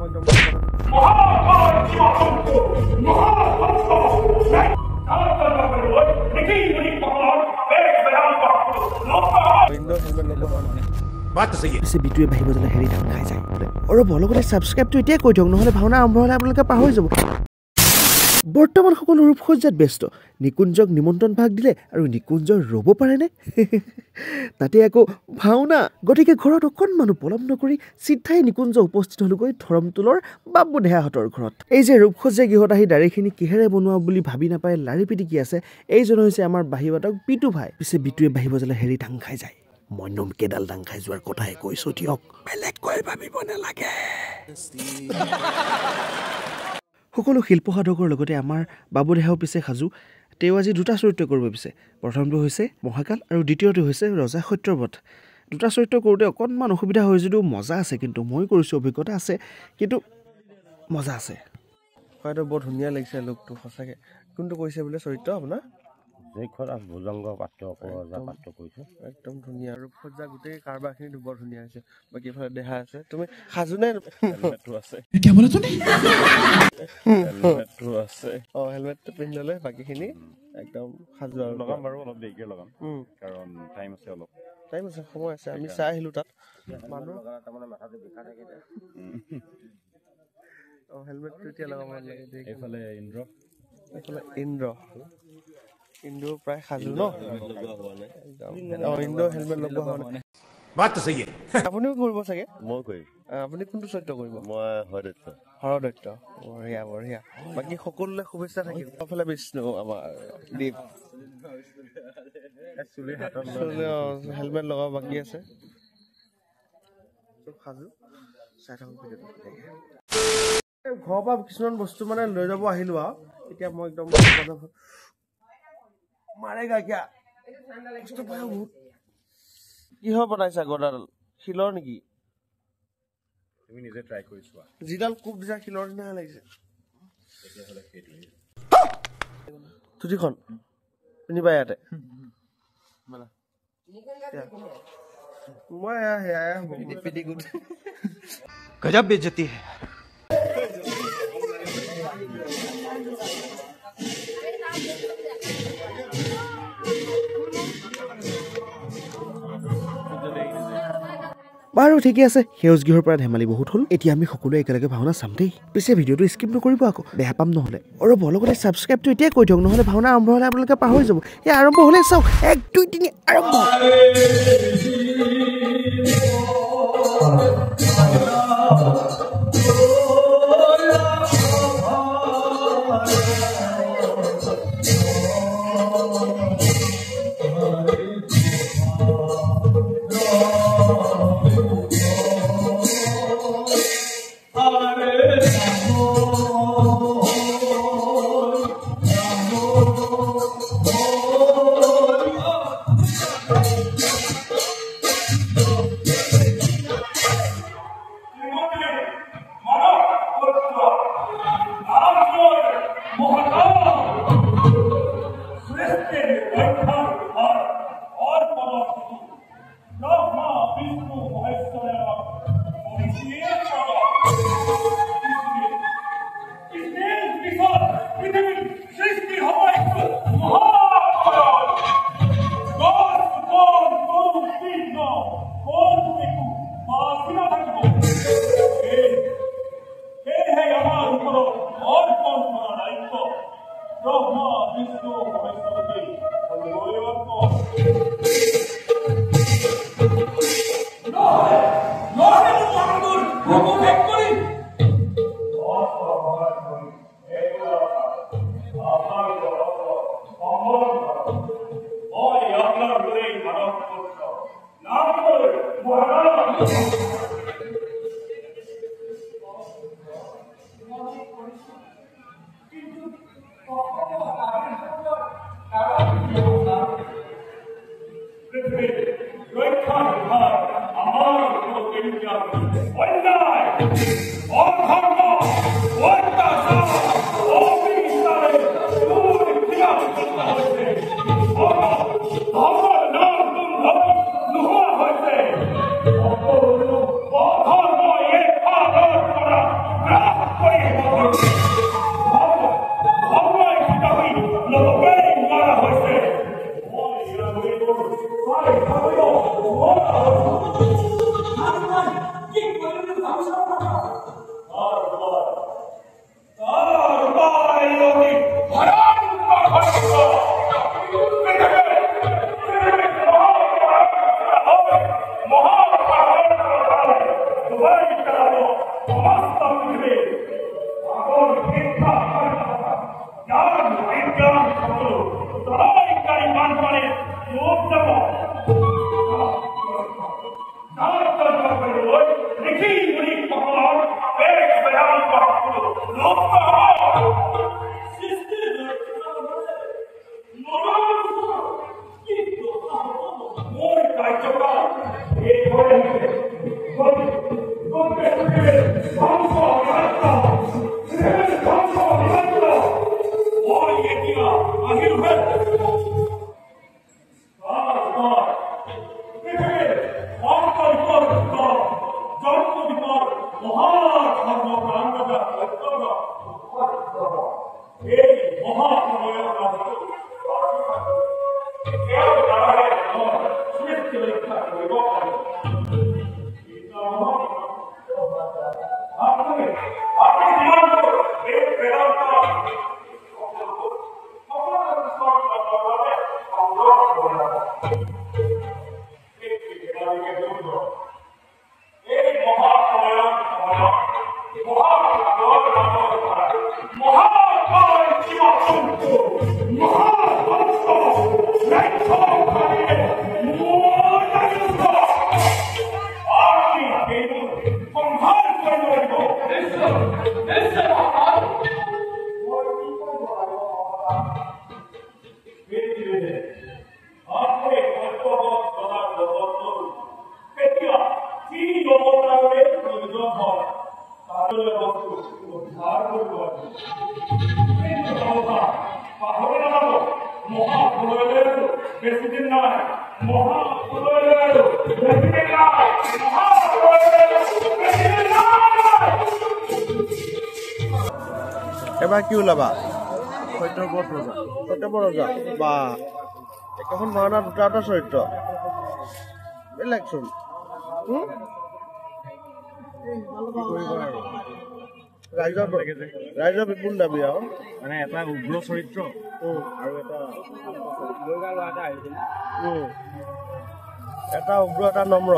মই একদম পিছে বিটুৱে বাঢ়িব যালে হেৰি ধান খাই যায় আৰু লগতে ছাবস্ক্ৰাইবটো এতিয়াই কৰি দিয়ক নহ'লে ভাওনা আৰম্ভ হ'লে আপোনালোকে পাহৰি যাব বৰ্তমান সকলো ৰূপসজ্জাত ব্যস্ত নিকুঞ্জক নিমন্ত্ৰণ ভাগ দিলে আৰু নিকুঞ্জ ৰ'ব পাৰেনে তাতে আকৌ ভাওনা গতিকে ঘৰত অকণমান পলম নকৰি চিধাই নিকুঞ্জ উপস্থিত হ'লগৈ ধৰমটোলৰ বাবু দেহাহঁতৰ ঘৰত এই যে ৰূপসজ্জা গৃহত আহি দাৰিখিনি কিহেৰে বনোৱা বুলি ভাবি নাপায় লাৰি পিটিকি আছে এইজন হৈছে আমাৰ বাহিবাটক বিটু ভাই পিছে বিটুৱে বাঢ়িব যালে হেৰি ধান খাই যায় মই নমকেডাল দাং খাই যোৱাৰ কথাই কৈছো দিয়ক বেলেগকৈ ভাবিব নালাগে সকলো শিল্প সাধকৰ লগতে আমাৰ বাবুদেহাও পিছে সাজু তেওঁ আজি দুটা চৰিত্ৰ কৰিব পিছে প্ৰথমটো হৈছে মহাকাল আৰু দ্বিতীয়টো হৈছে ৰজা সত্যব্ৰত দুটা চৰিত্ৰ কৰোঁতে অকণমান অসুবিধা হয় যদিও মজা আছে কিন্তু মই কৰিছোঁ অভিজ্ঞতা আছে কিন্তু মজা আছে হয়তো বৰ ধুনীয়া লাগিছে লোকটো সঁচাকৈ কোনটো কৰিছে বোলে চৰিত্ৰ আপোনাৰ ভুজংগ পাত্ৰ পাত্ৰ কৰিছোঁ একদম ধুনীয়া ৰূপসজ্জা গোটেই কাৰবাৰখিনি বৰ ধুনীয়া হৈছে বাকী এফালে দেহা আছে তুমি সাজু নে হেলমেটটো পিন্ধি ল'লে বাকীখিনি একদম সাজু আৰু লগাম বাৰু অলপ দেৰিকৈ লগাম কাৰণ টাইম আছে অলপ টাইম আছে সময় আছে আমি চাই আহিলোঁ তাত মানুহ হেলমেটটো এতিয়া লগাব লাগে এইফালে ইন্দ্ৰ ইন্দ্ৰ প্ৰায় সাজু ন ইন্দ্ৰ হেলমেট লগোৱা হোৱা নাই আপুনিও কৰিব চাগে মই কৰিম আপুনি কোনটো চৰিত্ৰ কৰিব মই হৰদত্ত বঢ়িয়া বঢ়িয়া বাকী সকলোলৈ শুভেচ্ছা থাকিল এইফালে বিষ্ণু আমাৰ দীপ হেলমেট লগাব বাকী আছে সাজু চাই থাকক ঘৰৰ পৰা কিছুমান বস্তু মানে লৈ যাব আহিলো আৰু এতিয়া মই একদম মাৰেগা কিয়া কিহৰ বনাইছা গদাডাল শিলৰ নেকি তুমি নিজে ট্ৰাই কৰি চোৱা যিডাল কোব দিছা শিলৰ নিচিনা লাগিছে ধুতিখন পিন্ধিবা ইয়াতে মই गजब बेइज्जती है বাৰু ঠিকে আছে সেউজ গৃহৰ পৰা ধেমালি বহুত হ'ল এতিয়া আমি সকলোৱে একেলগে ভাওনা চাম দেই পিছে ভিডিঅ'টো স্কিপ নকৰিব আকৌ বেয়া পাম নহ'লে আৰু লগতে ছাবস্ক্ৰাইবটো এতিয়াই কৰি দিয়ক নহ'লে ভাওনা আৰম্ভ হ'লে আপোনালোকে পাহৰি যাব এই আৰম্ভ হ'লে চাওক 1 2 3 আৰম্ভ এবাৰ কি ওলাবা সত্যব্ৰত ৰজা বা এখন ভাওনা দুটা চৰিত্ৰ বেলেগচোন ৰাইজৰ বিপুল দাবী আৰু মানে এটা উগ্ৰ চৰিত্ৰ আৰু এটা উগ্ৰ এটা নম্ৰ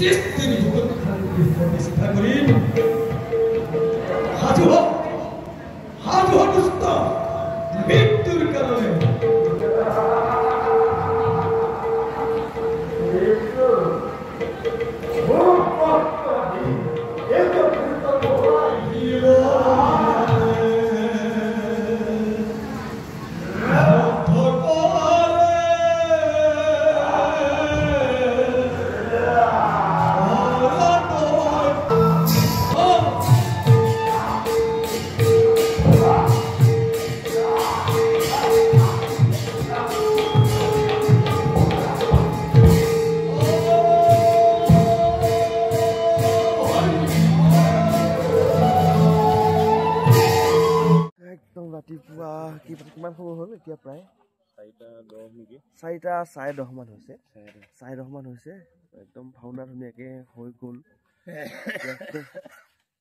সৃষ্টিৰ যুগত প্ৰতিষ্ঠা কৰিম সাজু দুষ্ট মৃত্যুৰ কাৰণে একদম ৰাতিপুৱা কিমান সময় হ'ল এতিয়া প্ৰায় 4:10 নেকি 4:10 মান হৈছে 4:10 মান হৈছে একদম ভাওনা ধুনীয়াকে হৈ গ'ল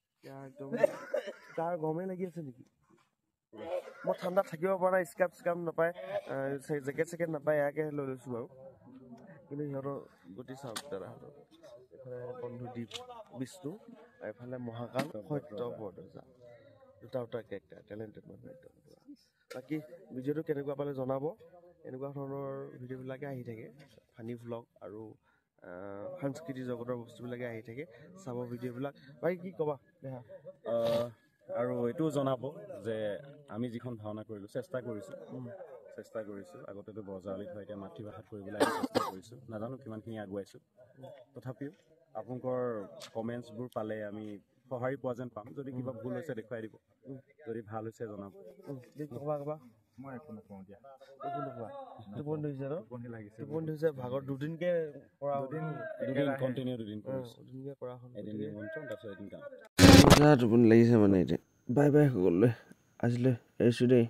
এতিয়া একদম তাৰ গৰমে লাগি আছে নেকি মই ঠাণ্ডাত থাকিব পৰা নাই স্কাৰ্প নাপায় জেকেট নাপায় ইয়াকে লৈ লৈছোঁ বাৰু কিন্তু সিহঁতৰ গতি চাওক দাদাহঁতৰ এইফালে বন্ধুদ্বীপ বিষ্ণু আৰু এইফালে মহাকাল সত্য বৰদজা দুটা কেৰেক্টাৰ টেলেণ্টেড মানুহ একদম বাকী ভিডিঅ'টো কেনেকুৱা পালে জনাব এনেকুৱা ধৰণৰ ভিডিঅ'বিলাকে আহি থাকে ফানি ভ্লগ আৰু সাংস্কৃতিক জগতৰ বস্তুবিলাকে আহি থাকে চাব ভিডিঅ'বিলাক বাকী কি ক'বা দেহা আৰু এইটোও জনাব যে আমি যিখন ভাওনা কৰিলোঁ চেষ্টা কৰিছোঁ আগতেতো বৰজাৱলীত হয় এতিয়া মাতৃভাষাত কৰিবলৈ চেষ্টা কৰিছোঁ নাজানো কিমানখিনি আগুৱাইছোঁ তথাপিও আপোনালোকৰ কমেণ্টছবোৰ পালে আমি সঁহাৰি পোৱা যেন পাম যদি কিবা ভুল হৈছে দেখুৱাই দিব যদি ভাল হৈছে জনাব ক'বা মই একো নকওঁ দিয়া একো নোপোৱা টোপনি ধৰিছে ন টোপনি লাগিছে টোপনি ধৰিছে ভাগত দুদিনকে কৰা দুদিনকে কৰা হ'ল এদিন নিমন্ত্ৰণ তাৰপিছত এদিন গান টোপনি লাগিছে মানে এতিয়া বাই বাই সকলোলৈ আজিলৈ এৰিছোঁ দেই